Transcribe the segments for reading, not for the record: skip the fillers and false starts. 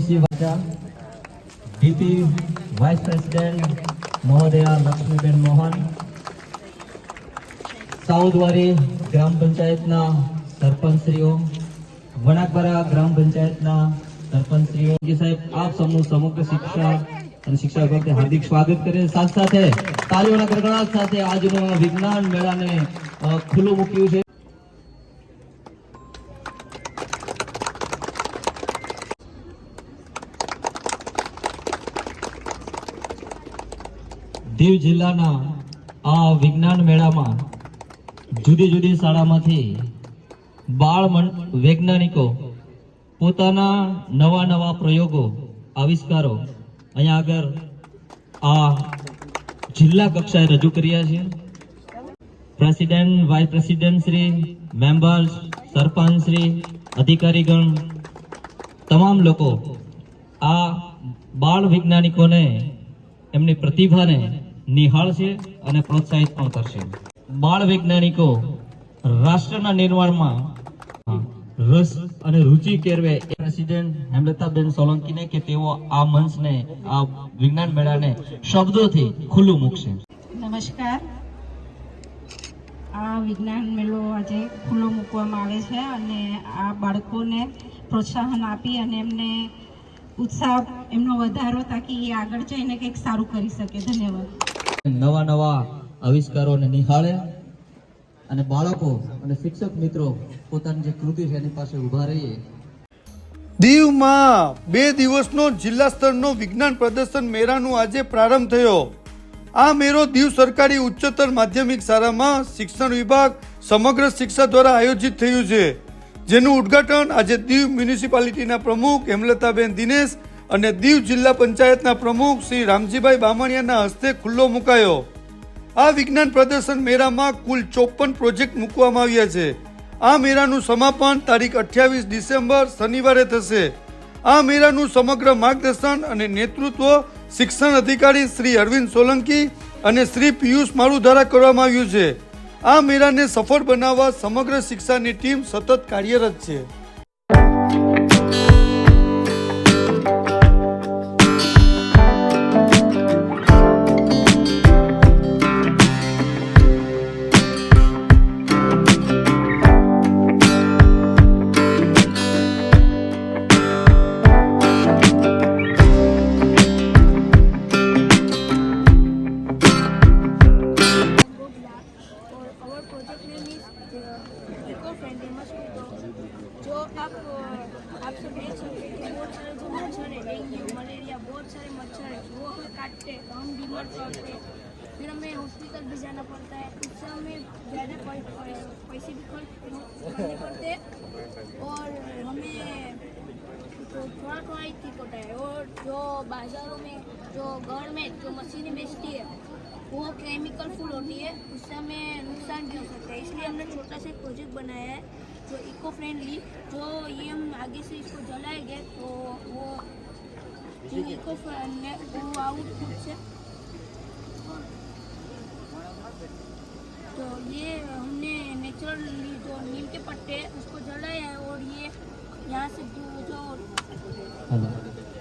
श्री वाचा DP vice president महोदया लक्ष्मीबेन मोहन, साउदवारी ग्राम पंचायतना सरपंचश्रीओ, वणाकबरा ग्राम पंचायतना सरपंचश्रीओ साहेब आप सबનું સમગ્ર શિક્ષા અને શિક્ષા વિભાગને હાર્દિક સ્વાગત કરે સાથે સાથે તાળીઓના ગડગડાટ સાથે આજનો વિજ્ઞાન મેળાને ખુલ્લું મૂક્યું છે। દીવ જિલ્લાના આ વિજ્ઞાન મેળામાં જુદી જુદી શાળામાંથી બાળ વૈજ્ઞાનિકો પોતાના નવા નવા પ્રયોગો આવિષ્કારો અહીંયા આગળ આ જિલ્લા કક્ષાએ રજૂ કર્યા છે। President, vice president Shri, members, sarpanch Shri, અધિકારીગણ તમામ લોકો આ બાળ વૈજ્ઞાનિકોને એમની પ્રતિભાને નિહાળશે અને પ્રોત્સાહિત પણ કરશે। બાળ વૈજ્ઞાનિકો રાષ્ટ્રના નિર્માણમાં રસ અને રુચિ કેળવે પ્રેસિડેન્ટ હેમલતાબેન સોલંકીને કે તેઓ આ મંચને આ વિજ્ઞાન મેળાને શબ્દોથી ખુલ્લું મૂકશે। નમસ્કાર। આ વિજ્ઞાન મેળો આજે ખુલ્લો મૂકવામાં આવે છે અને આ બાળકોને પ્રોત્સાહન આપી અને એમને ઉત્સાહ એમનો વધારો તાકી એ આગળ જઈને કંઈક સારું કરી શકે। ધન્યવાદ। નવા નવા આવિષ્કારોને નિહાળે અને બાળકો અને શિક્ષક મિત્રો પોતાની જે કૃતિ છે એની પાસે ઊભા રહીએ। દીવમાં 2 દિવસનો જિલ્લા સ્તરનો વિજ્ઞાન પ્રદર્શન મેળાનો આજે પ્રારંભ થયો। આ મેળો દીવ સરકારી ઉચ્ચતર માધ્યમિક શાળામાં શિક્ષણ વિભાગ સમગ્ર શિક્ષા દ્વારા આયોજિત થયું છે, જેનું ઉદ્ઘાટન આજે દીવ મ્યુનિસિપાલિટીના પ્રમુખ હેમલતાબેન દિનેશ અને દીવ જિલ્લા પંચાયતના પ્રમુખ શ્રી રામજીભાઈ બામણિયાના હસ્તે ખુલ્લો મુકાયો। આ વિજ્ઞાન પ્રદર્શન મેળામાં કુલ 54 પ્રોજેક્ટ મૂકવામાં આવ્યા છે। આ મેળાનું સમાપન તારીખ 28 ડિસેમ્બર શનિવારે થશે। આ મેળાનું સમગ્ર માર્ગદર્શન અને નેતૃત્વ શિક્ષણ અધિકારી શ્રી અરવિંદ સોલંકી અને શ્રી પિયુષ માળુ દ્વારા કરવામાં આવ્યું છે। આ મેળાને સફળ બનાવવા સમગ્ર શિક્ષાની ટીમ સતત કાર્યરત છે। जो आप सब देख सकते हैं कि बहुत सारे जो मच्छर है, डेंगू, मलेरिया, बहुत सारे मच्छर है, वो हमें काटते हैं तो हम बीमार पड़ते हैं, फिर हमें हॉस्पिटल भी जाना पड़ता है। उससे हमें ज़्यादा पैसे भी खर्च करने पड़ते हैं और हमें तो थोड़ा ही ठीक होता है। और जो बाज़ारों में जो गवर्नमेंट जो मशीनें बेचती है वो केमिकल फुल होती है, उससे हमें नुकसान भी हो सकता है। इसलिए हमने छोटा सा प्रोजेक्ट बनाया है जो इको फ्रेंडली, जो ये हम आगे से इसको जलाएंगे तो वो जो इको फ्रेंडली वो आउटपुट से तो ये हमने नेचुरली जो नीम के पत्ते हैं उसको जलाया है और ये यहाँ से जो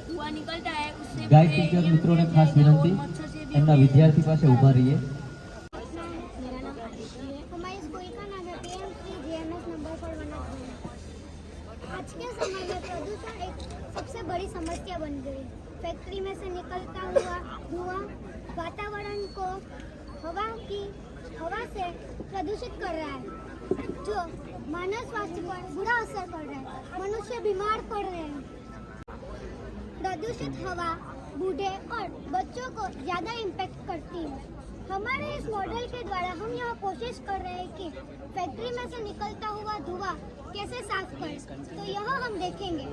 धुआं निकलता है उससे ગાયક ટીચર મિત્રોને ખાસ વિનંતી એમના વિદ્યાર્થી પાસે ઊભા રહીએ। हमारे स्कूल का नाम है PM3 GMS नंबर 4 वनाकबरा। आज के समय में प्रदूषण एक सबसे बड़ी समस्या बन गई। फैक्ट्री में से निकलता हुआ धुआं वातावरण को हवा से प्रदूषित कर रहा है, जो मानव स्वास्थ्य पर बुरा असर पड़ रहा है। मनुष्य बीमार पड़ रहे हैं। प्रदूषित हवा बूढ़े और बच्चों को ज़्यादा इम्पैक्ट करती है। हमारे इस मॉडल के द्वारा हम यह कोशिश कर रहे हैं कि फैक्ट्री में से निकलता हुआ धुआं कैसे साफ करें, तो यह हम देखेंगे।